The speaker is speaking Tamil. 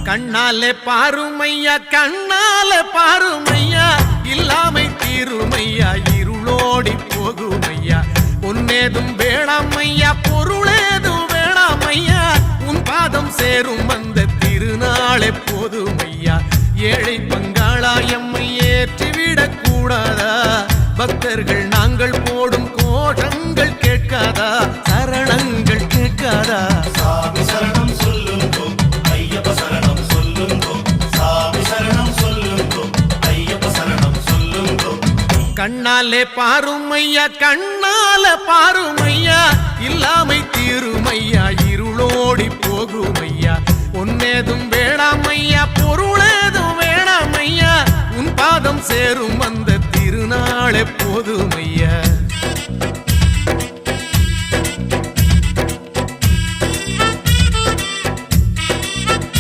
கண்ணாலே பாருமையா கண்ணாலே பாருமையா இல்லாமை தீருமையா இருளோடி போகுமையா பொன்னேதும் வேணாமையா பொருளேதும் வேணாமையா உன் பாதம் சேரும் அந்த திருநாளே போதுமையா ஏழை பங்காளா எம்மை ஏற்றிவிடக் கூடாதா பக்தர்கள் நாங்கள் போடும் கோஷங்கள் கேட்காதா சரணங்கள் கேட்காதா சாமி சரணம் சொல்லுங்கோ ஐயப்ப சரணம் சொல்லுங்கோ சாமி சரணம் சொல்லுங்கோ ஐயப்ப சரணம் சொல்லுங்கோ கண்ணாலே பாருமையா கண்ணாலே பாருமையா இல்லாமை தீருமையா இருளோடி போகுமையா பொன்னேதும் வேணாமையா பொருளேதும் வேணாமையா உன் பாதம் சேரும் அந்த திருநாளே போதுமையா